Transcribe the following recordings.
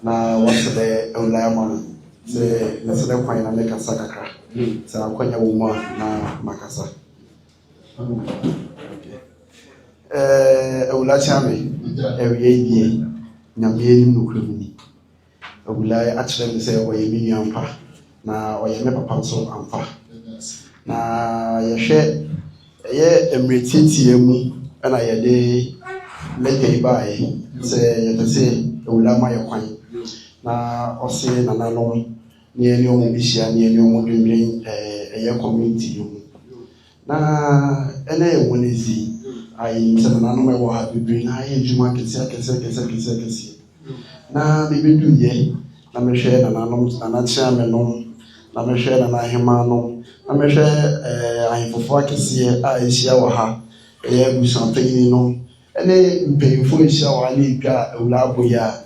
na what's the Ulama say the Sele Quine and make a sakaka. So I quite a woman na Macassa. Ulachami, every 8 year, Namie Nukrumini. Ulai actually say, or a million pa, na or a never pencil and pa. Na ya share a emrititi and I a day let by say, you say, Ulama your quine. Na ɔse nananom ne ɛne ɔmo bishia ne ɛne ɔmo dwendwen ɛyɛ community mu na ɛna ɛwɔ n'ezi ayi sɛ nananom ɛwɔ ha bebree na ayɛ adwuma kɛseɛ na mebedu yɛ na mehwɛ nananom nanakyerɛ menom na mehwɛ nanahema nom na mehwɛ ahemfofo akɛseɛ a ɛhyia wɔ ha ɛyɛ abusuapanyin nom ɛne mpanyinfo ɛhyia wɔ ha ne etwa awura abɔ yi a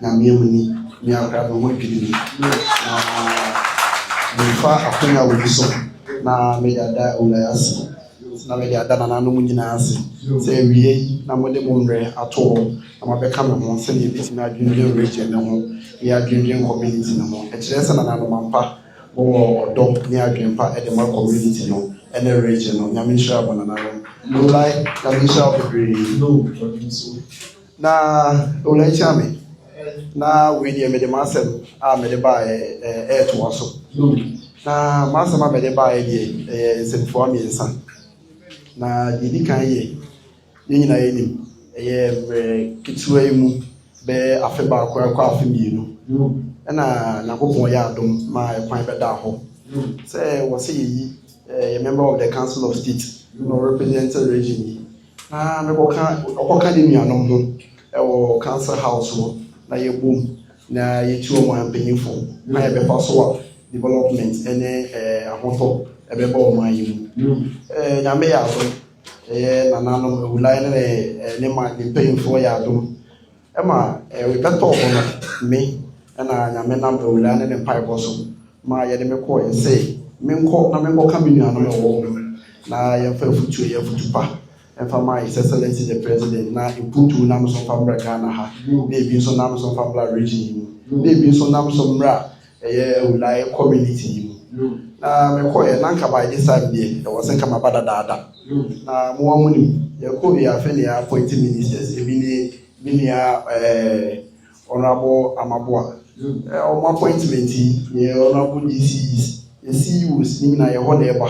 nyame mu ni me akra no ho dwiri na fa akonya wo so na me yada ulayase na me yada nananom nyina ase sɛ wie na mo de mo mrɛ ato na ma bɛka me ho sɛ ne bi na adwendwen region ne ho ya adwendwen community ne ho ɛkyerɛ sɛ nananom ampa wo ɔdɔ ne adwen pa ɛde mo community no ɛne region no nyame nhyira bɔ nananom no like nyame nhyira bebree no na ulai chame na we dey mede masem a mede ba to waso na masem a mede ba dey semfo amiensa na yedi kan ye nyina yenim kituwa yi mu be afe ba akwa afe mienu na nakopon ya adom ma ekwan be da ho say wo say yi a member of the council of state no represent region na me okoka de nuanom ho e council house ho na yebom na yetu omo ampanyifo na yebefa so wa development ene ahoto ebeba omo ayimu nyame ya so nananom ewulai ne ma ne mpanyifo ya adom ema we beto omo me na nyame nam ewulai ne mpaibo so ma ye de me ko ye say menko na menko ka menuanom e wo na ye fa futu ye futupa Fama His Excellency the President na imputu nam so famra Ghana ha na ebi so nam so famra region mu na ebi so nam so mra ulai community mu na me ko na nka ba this time dey e was nka mabada dada na mo wa muni ye ko ya fe ne appoint ministers ebi ne ya honorable Amaboa o appointment ye honorable DCs ye CEOs ni na ye ho na eba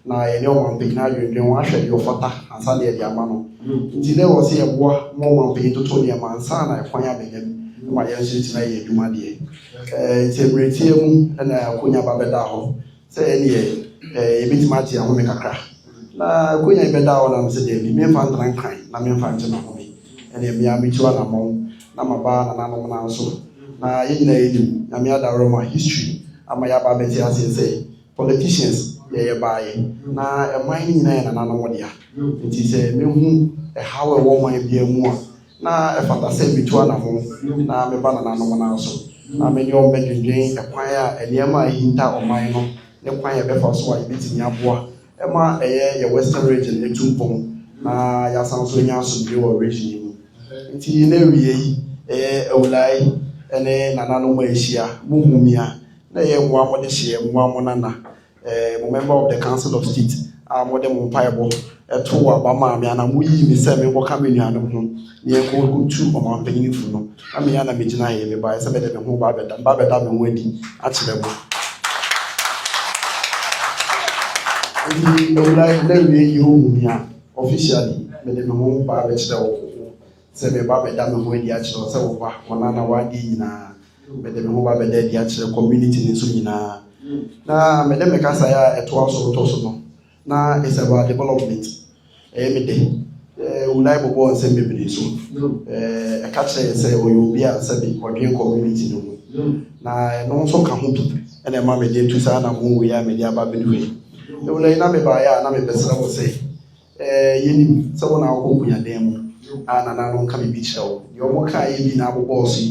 na ye ne o mampin na dwendwen wa hwede ofata ansa de de ama no nti de wo se ye boa mo mampin toto de ama ansa na ekwan abegam ma ye nhyiti na ye adwuma de integrity mu na akonya babeda ho se ene ye bitima tia ho me kakra na akonya beda ho na se de me fa ndran kan na me fa nche na ho me ene me amitua na mo na maba na nanom na nso na ye nyina yedim na me adawro ma history ama ya ba beti ase say politicians ye bae na eman nyina na nanom dia nti se mehu hawe wo man bia mu a na efata se bitua na ho na me ba na nanom na so na me nyo mbedwendwen ekwan a enema ahinta oman no ne kwan ya befa so a yebetimi aboa ema ye western region etumpon na ya sanso nya so bi wo region mu nti na wiye yi ewulai ene na nanom ahia muhumia na ye nwa mo de hye nwa mo nana member of the council of state modern paibo to abama me ana muyi mi se me boka me nuanom ho ne ko tu o ma panyin fu no am ya na me gina ye me ba se be de ho ba beda me ho adi a kire bo ewulai na we yi ho mu ya officially me de me ho ba be kire wo se me ba beda me ho adi a kire se wo ba wona na wa di nyina me de me ho ba beda di a kire community ni so nyina na me dem kasa ya eto aso to so no na is about development me de ulai bobo on se mebiri so e ka kire se oyobi a se bi odwen community no na no so ka ho bi ene ma me de tu sa na mo we ya me de aba bedu e ulai na me ba ya na me besra wo se yenim se wona ko kunya dem na no ka me bi kire wo yo mo ka ye bi na bobo so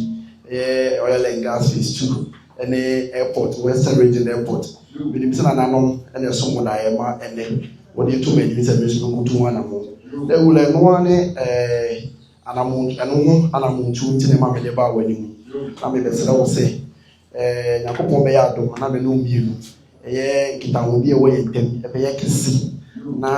oil and gas phase 2 ene airport western region airport bi mi sana nanom ene so mo da ye ma ene wo de to me ni se me so ko tu wana mo e wule no ane anamu anu anamu tu ntine ma me de ba wani mu na mebɛsrɛ wo sɛ Nyankopɔn bɛyɛ adom na me no mmienu ɛyɛ nkitahodie a ɛwɔ yɛn ntam ɛbɛyɛ kɛse na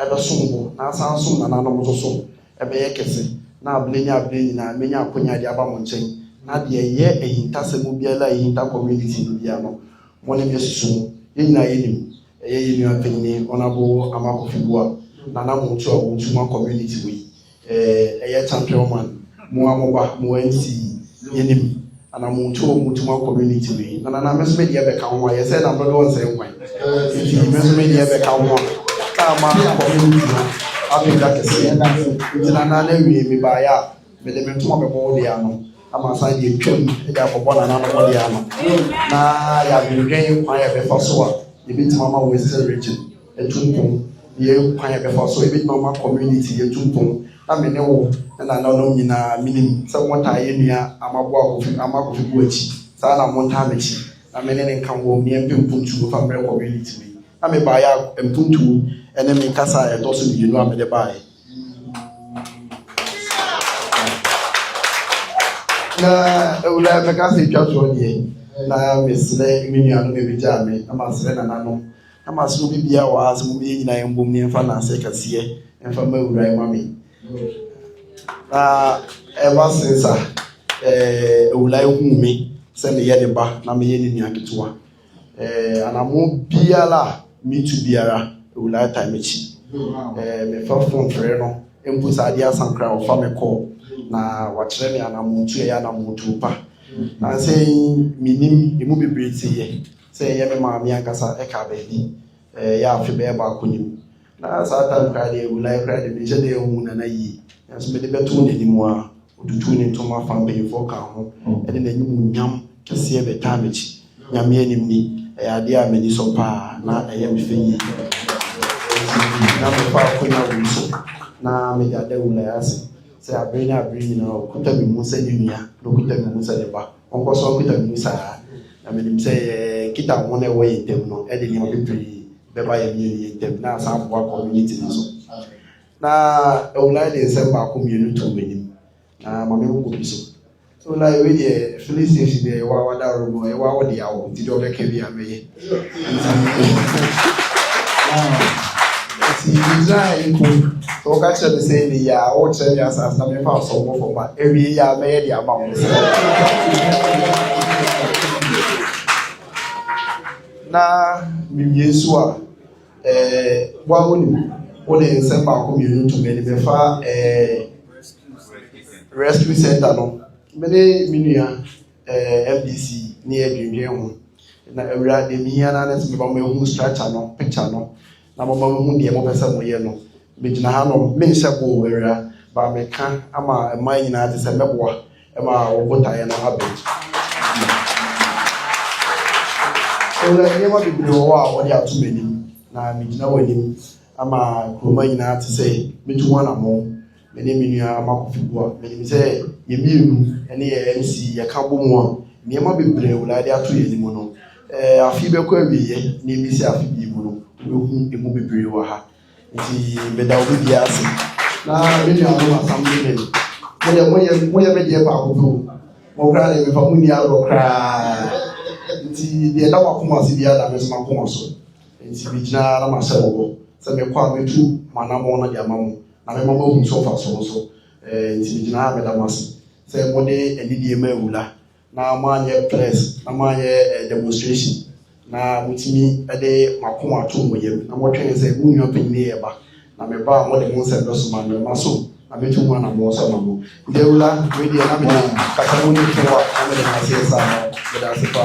ɛbɛsom bo na asan som nananom nso so ɛbɛyɛ kɛse na abene nyinaa menya akonya de aba mo nkyɛn na deɛ ɛyɛ ahintasɛm biara a ɛhinta community no bia no mo ne mesusu mu yɛn nyinaa yɛnim ɛyɛ yɛn nua panyin ɔnabo Amakofiboa na na mo nso a wɔntuma community wei ɛyɛ champion man mo amoba mo NC yɛnim ana mo nso wɔntuma community wei na na me so me deɛ bɛka ho a yɛsɛ na bɛdɔ nsɛ nkwan nti me so me deɛ bɛka ho a ma community no abɛda kɛseɛ nti na wie me baeɛ a mede me ntoma bɛbɔ wo deɛ ano ama san deɛ twam de akɔbɔ nananom deɛ ano na yɛadwendwen kwan yɛbɛfa so a yɛbɛtumi ama Western region atumpɔn yɛ kwan yɛbɛfa so yɛbɛtumi ama community yɛtumpɔn na me ne wo na nananom nyinaa menim sɛ wɔtaa yɛ nua Amakofiboa akyi saa na montaa m'akyi na me ne nka wɔ nneɛmpɛ mpuntuo fa mmerɛ community me na me baeɛ a mpuntuo ɛne me nkasa a ɛtɔ so mmienu a mede baeɛ na ewura mɛka sɛ atwa soɔ deɛ na mesrɛ me nuanom ɛbɛgyaa me na masrɛ nananom na masrɛ obi biara wɔ ha sɛ mobɛyɛ nyinaa yɛmbom ne ɛmfa naasɛ kɛseɛ ɛmfa ma awura ma me na ɛba sense a ewura ehu me sɛ meyɛ ne ba na meyɛ ne nua ketewa anamo biara a metu biara ewura taa m'akyi mefa phone frɛ no mpo saa adeɛ asankra ɔfa me kɔɔ na wakyerɛ me anamontu ɛyɛ anamontu pa na sɛ menim emu bebree te yɛ sɛ ɛyɛ me maame ankasa ɛka baabi yɛ afe bɛyɛ baako nim na saa time kra deɛ ewura kra deɛ mehyɛ dɛ ehu nana yie nso mede bɛto n'anim a otutu ne ntoma fa mpanyinfoɔ ka ho ɛde n'anim nyam kɛseɛ bɛtaa m'akyi nyame anim ni ɛyɛ adeɛ a m'ani sɔ paa na ɛyɛ me fɛ yie na mefa akonya wɔ so na mede ada ewura ase sɛ abere ne abere nyinaa ɔkuta me mu sɛ ne nua na ɔkuta me mu sɛ ne ba ɔnkɔ so ɔkuta me mu saa na menim sɛ kita ho na ɛwɔ yɛn ntam no ɛde nneɛma bebree bɛba yɛn mmienu yɛn ntam na asan aboa community no so na ewura de nsɛm baako mmienu to m'anim na maame wo kɔ bi so ewura ewe deɛ filling station deɛ ɛwɔ awada ɔrɔ no ɛwɔ awɔ deɛ awɔ nti deɛ ɔbɛka bi amɛyɛ nti Israel mpo sɛ wɔka kyerɛ me sɛ ne yɛ a wɔkyerɛ me asase na mefa asɔmmɔ fam a awie yɛ a mɛyɛ de ama wo na mewie so a woa wonim wode nsɛm baako mmienu to m'ani bɛfa rescue center no mene me nua FDC ne yɛdwendwen ho na awura de mehia na ne sɛ meba mahu structure no picture no na mama hu deɛ mopɛ sɛ moyɛ no megyina ha no menhyɛ bɔ awura ba meka ama ɛma nyinaa te sɛ mɛboa ɛma wɔbotaeɛ no abɛn awura nneɛma bebree wɔ hɔ a wɔde ato m'anim na megyina wɔ anim ama kuroma nyinaa te sɛ metu ho anammɔ mene me nua Amakofiboa menim sɛ yɛmmienu ɛne yɛ MC yɛka bɔ mu a nneɛma bebree awura de ato yɛ anim no afi bɛkɔ awieɛ na ebisi afi bi mu no wobɛhu emu bebree wɔ ha nti bɛda wo biara ase na me nuanom asam ne ne moyɛ bɛdeɛ baako po mo kora ne mefa mo ni arɔ koraa nti deɛ da wakoma ase biara da me so makoma so nti megyina na mahyɛ wɔ hɔ sɛ mekɔ a metu manamɔ no de ama mo na mema mahu so fa so so nti megyina ha mɛda mo ase sɛ mode anidie ma awura na maanyɛ press na maanyɛ demonstration na mutimi de makoma ato mo yam na motwene sɛ mo nua panyin yɛ ba na me ba mo de mo nsɛm do so ma no ma so na betu mu na mo so ma mo de awura we de na me kasa mo ni to a na me de na se sa no de da se pa